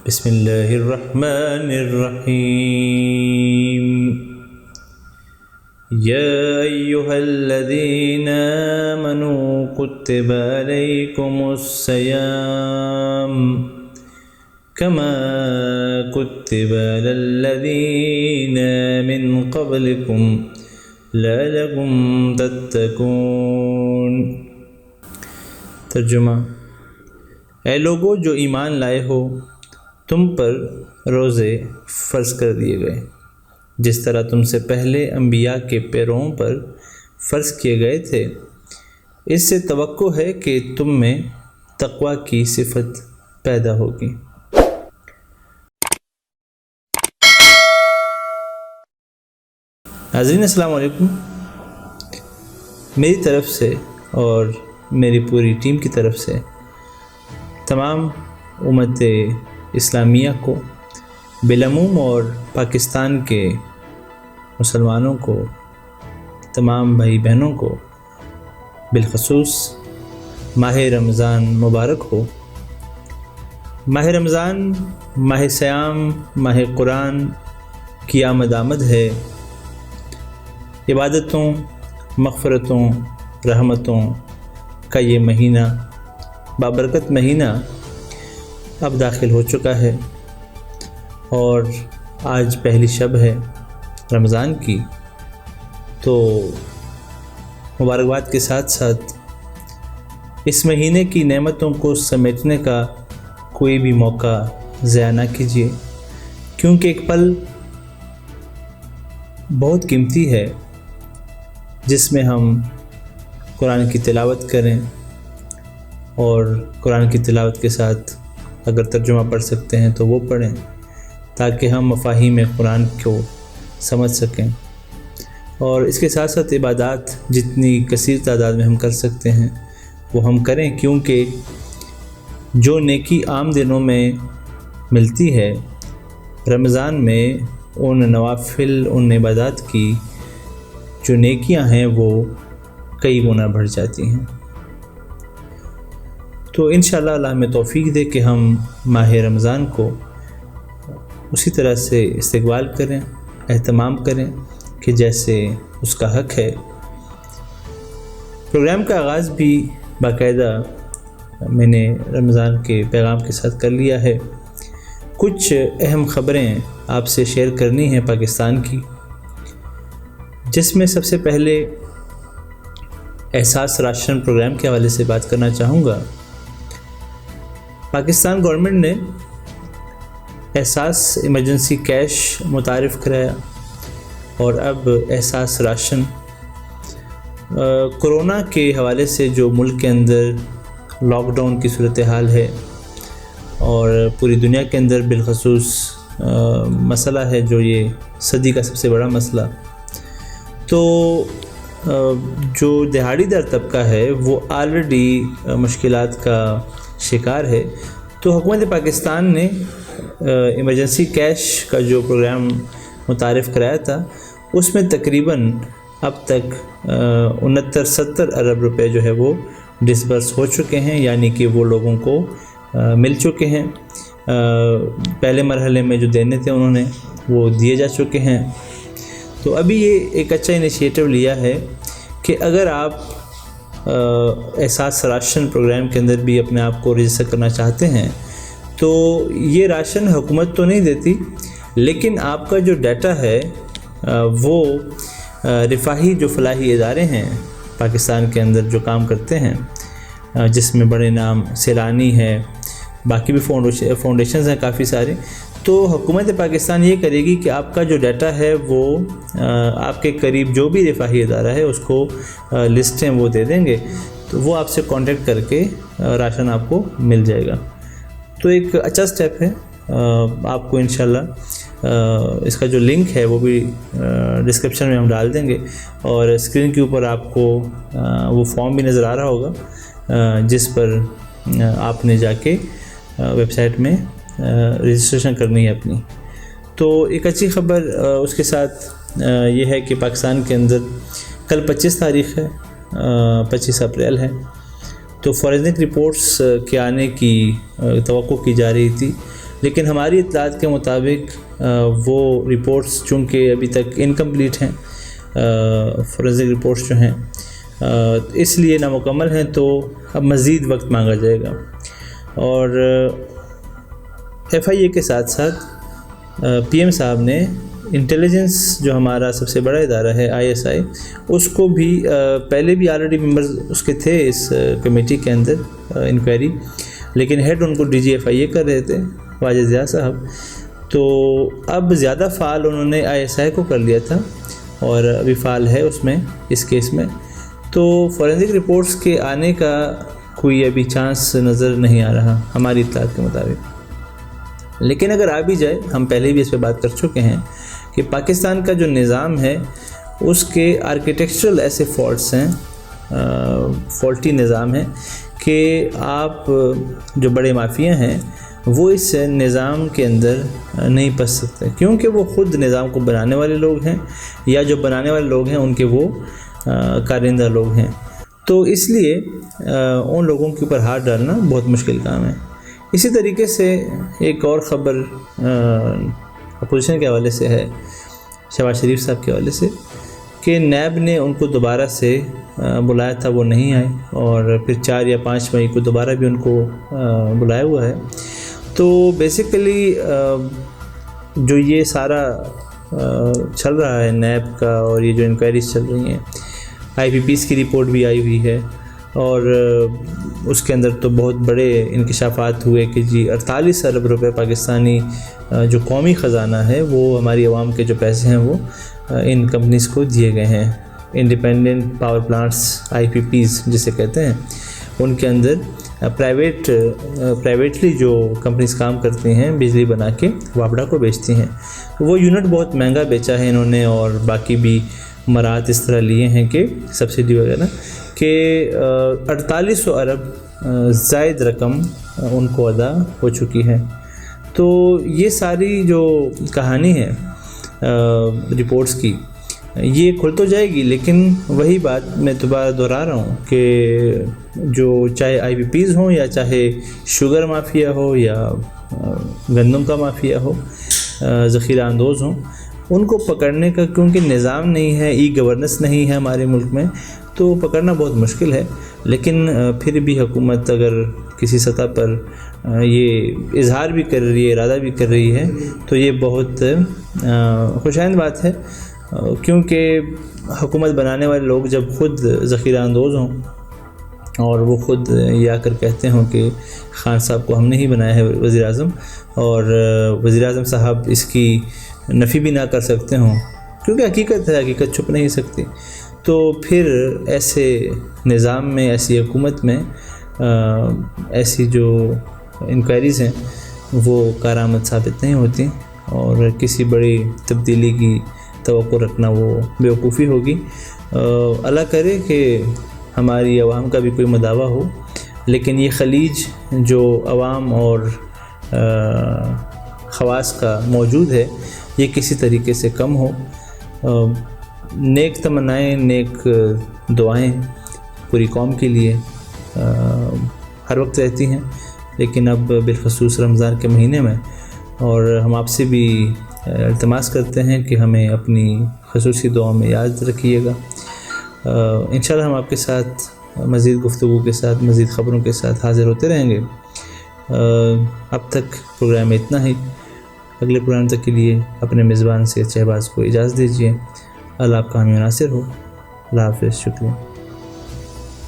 بسم اللہ الرحمن الرحیم یا ایہا الذین آمنوا کتب علیکم الصیام کما کتب علی الذین من قبلکم لعلکم تتقون۔ ترجمہ: اے لوگو جو ایمان لائے ہو، تم پر روزے فرض کر دیے گئے جس طرح تم سے پہلے انبیاء کے پیرووں پر فرض کیے گئے تھے، اس سے توقع ہے کہ تم میں تقوی کی صفت پیدا ہوگی۔ ناظرین السلام علیکم، میری طرف سے اور میری پوری ٹیم کی طرف سے تمام امت اسلامیہ کو بالعموم اور پاکستان کے مسلمانوں کو، تمام بھائی بہنوں کو بالخصوص ماہ رمضان مبارک ہو۔ ماہ رمضان ماہ صیام، ماہ قرآن کی آمد ہے، عبادتوں، مغفرتوں، رحمتوں کا یہ مہینہ، بابرکت مہینہ اب داخل ہو چکا ہے، اور آج پہلی شب ہے رمضان کی۔ تو مبارکباد کے ساتھ ساتھ اس مہینے کی نعمتوں کو سمیٹنے کا کوئی بھی موقع ضائع نہ کیجیے، کیونکہ ایک پل بہت قیمتی ہے جس میں ہم قرآن کی تلاوت کریں، اور قرآن کی تلاوت کے ساتھ اگر ترجمہ پڑھ سکتے ہیں تو وہ پڑھیں، تاکہ ہم مفاہیم قرآن کو سمجھ سکیں۔ اور اس کے ساتھ ساتھ عبادات جتنی کثیر تعداد میں ہم کر سکتے ہیں وہ ہم کریں، کیونکہ جو نیکی عام دنوں میں ملتی ہے، رمضان میں ان نوافل، ان عبادات کی جو نیکیاں ہیں وہ کئی گنا بڑھ جاتی ہیں۔ تو انشاءاللہ اللہ ہمیں توفیق دے کہ ہم ماہ رمضان کو اسی طرح سے استقبال کریں، اہتمام کریں کہ جیسے اس کا حق ہے۔ پروگرام کا آغاز بھی باقاعدہ میں نے رمضان کے پیغام کے ساتھ کر لیا ہے۔ کچھ اہم خبریں آپ سے شیئر کرنی ہیں پاکستان کی، جس میں سب سے پہلے احساس راشن پروگرام کے حوالے سے بات کرنا چاہوں گا۔ پاکستان گورنمنٹ نے احساس ایمرجنسی کیش متعارف کرایا، اور اب احساس راشن کرونا کے حوالے سے جو ملک کے اندر لاک ڈاؤن کی صورتحال ہے، اور پوری دنیا کے اندر بالخصوص مسئلہ ہے جو یہ صدی کا سب سے بڑا مسئلہ، تو جو دہاڑی دار طبقہ ہے وہ آلریڈی مشکلات کا شکار ہے۔ تو حکومت پاکستان نے ایمرجنسی کیش کا جو پروگرام متعارف کرایا تھا، اس میں تقریباً اب تک 69-70 ارب روپے جو ہے وہ ڈسبرس ہو چکے ہیں، یعنی کہ وہ لوگوں کو مل چکے ہیں۔ پہلے مرحلے میں جو دینے تھے انہوں نے وہ دیے جا چکے ہیں۔ تو ابھی یہ ایک اچھا انیشیٹو لیا ہے کہ اگر آپ احساس راشن پروگرام کے اندر بھی اپنے آپ کو رجسٹر کرنا چاہتے ہیں، تو یہ راشن حکومت تو نہیں دیتی، لیکن آپ کا جو ڈیٹا ہے وہ رفاہی جو فلاحی ادارے ہیں پاکستان کے اندر جو کام کرتے ہیں، جس میں بڑے نام سیلانی ہے، باقی بھی فاؤنڈیشنز ہیں کافی سارے، تو حکومت پاکستان یہ کرے گی کہ آپ کا جو ڈیٹا ہے وہ آپ کے قریب جو بھی رفاہی ادارہ ہے اس کو لسٹیں وہ دے دیں گے، تو وہ آپ سے کانٹیکٹ کر کے راشن آپ کو مل جائے گا۔ تو ایک اچھا سٹیپ ہے، آپ کو انشاءاللہ اس کا جو لنک ہے وہ بھی ڈسکرپشن میں ہم ڈال دیں گے، اور اسکرین کے اوپر آپ کو وہ فارم بھی نظر آ رہا ہوگا جس پر آپ نے جا کے ویب سائٹ میں رجسٹریشن کرنی ہے اپنی۔ تو ایک اچھی خبر اس کے ساتھ یہ ہے کہ پاکستان کے اندر کل 25 تاریخ ہے، 25 اپریل ہے، تو فورینسک رپورٹس کے آنے کی توقع کی جا رہی تھی، لیکن ہماری اطلاعات کے مطابق وہ رپورٹس چونکہ ابھی تک انکمپلیٹ ہیں، فورینسک رپورٹس جو ہیں اس لیے نامکمل ہیں، تو اب مزید وقت مانگا جائے گا. اور FIA کے ساتھ ساتھ PM صاحب نے انٹیلیجنس جو ہمارا سب سے بڑا ادارہ ہے ISI، اس کو بھی پہلے بھی آلریڈی ممبرز اس کے تھے اس کمیٹی کے اندر انکوائری، لیکن ہیڈ ان کو DG FIA کر رہے تھے واجد ضیاء صاحب. تو اب زیادہ فعال انہوں نے ISI کو کر لیا تھا اور ابھی فعال ہے اس میں، اس کیس میں. تو فورینسک رپورٹس کے آنے کا کوئی ابھی چانس نظر نہیں آ رہا ہماری اطلاعات کے مطابق. لیکن اگر آ بھی جائے، ہم پہلے بھی اس پہ بات کر چکے ہیں کہ پاکستان کا جو نظام ہے اس کے آرکیٹیکچرل ایسے فالٹس ہیں، فالٹی نظام ہے کہ آپ جو بڑے مافیا ہیں وہ اس نظام کے اندر نہیں پس سکتے، کیونکہ وہ خود نظام کو بنانے والے لوگ ہیں، یا جو بنانے والے لوگ ہیں ان کے وہ کارندہ لوگ ہیں. تو اس لیے ان لوگوں کے اوپر ہاتھ ڈالنا بہت مشکل کام ہے. اسی طریقے سے ایک اور خبر اپوزیشن کے حوالے سے ہے، شہباز شریف صاحب کے حوالے سے، کہ نیب نے ان کو دوبارہ سے بلایا تھا، وہ نہیں آئے، اور پھر 4 یا 5 مئی کو دوبارہ بھی ان کو بلایا ہوا ہے. تو بیسیکلی جو یہ سارا چل رہا ہے نیب کا، اور یہ جو انکوائریز چل رہی ہیں، IPPs کی رپورٹ بھی آئی ہوئی ہے، اور اس کے اندر تو بہت بڑے انکشافات ہوئے کہ جی 48 ارب روپے پاکستانی جو قومی خزانہ ہے، وہ ہماری عوام کے جو پیسے ہیں وہ ان کمپنیز کو دیے گئے ہیں. انڈیپینڈنٹ پاور پلانٹس IPPs جسے کہتے ہیں، ان کے اندر پرائیویٹلی جو کمپنیز کام کرتی ہیں بجلی بنا کے وابڈا کو بیچتی ہیں. وہ یونٹ بہت مہنگا بیچا ہے انہوں نے، اور باقی بھی مراحت اس طرح لیے ہیں کہ سبسڈی وغیرہ، کہ 4800 ارب زائد رقم ان کو ادا ہو چکی ہے. تو یہ ساری جو کہانی ہے رپورٹس کی، یہ کھل تو جائے گی، لیکن وہی بات میں دوبارہ دہرا رہا ہوں کہ جو چاہے IPPs ہوں، یا چاہے شوگر مافیا ہو، یا گندم کا مافیا ہو، ذخیرہ اندوز ہوں، ان کو پکڑنے کا کیونکہ نظام نہیں ہے، گورننس نہیں ہے ہمارے ملک میں، تو پکڑنا بہت مشکل ہے. لیکن پھر بھی حکومت اگر کسی سطح پر یہ اظہار بھی کر رہی ہے، ارادہ بھی کر رہی ہے، تو یہ بہت خوشائند بات ہے. کیونکہ حکومت بنانے والے لوگ جب خود ذخیرہ اندوز ہوں، اور وہ خود یہ آ کر کہتے ہوں کہ خان صاحب کو ہم نے ہی بنایا ہے وزیر اعظم، اور وزیر اعظم صاحب اس کی نفی بھی نہ کر سکتے ہوں، کیونکہ حقیقت ہے، حقیقت چھپ نہیں سکتی، تو پھر ایسے نظام میں، ایسی حکومت میں ایسی جو انکوائریز ہیں وہ کارآمد ثابت نہیں ہوتی، اور کسی بڑی تبدیلی کی توقع رکھنا وہ بیوقوفی ہوگی. اللہ کرے کہ ہماری عوام کا بھی کوئی مداوع ہو، لیکن یہ خلیج جو عوام اور خواص کا موجود ہے، یہ کسی طریقے سے کم ہو. نیک تمنائیں، نیک دعائیں پوری قوم کے لیے ہر وقت رہتی ہیں، لیکن اب بالخصوص رمضان کے مہینے میں، اور ہم آپ سے بھی التماس کرتے ہیں کہ ہمیں اپنی خصوصی دعاؤں میں یاد رکھیے گا. انشاءاللہ ہم آپ کے ساتھ مزید گفتگو کے ساتھ، مزید خبروں کے ساتھ حاضر ہوتے رہیں گے. اب تک پروگرام میں اتنا ہی. اگلے پروگرام تک کے لیے اپنے میزبان سے شہباز کو اجازت دیجیے. اللہ آپ کا حامی و ناصر ہو. اللہ حافظ. شکریہ.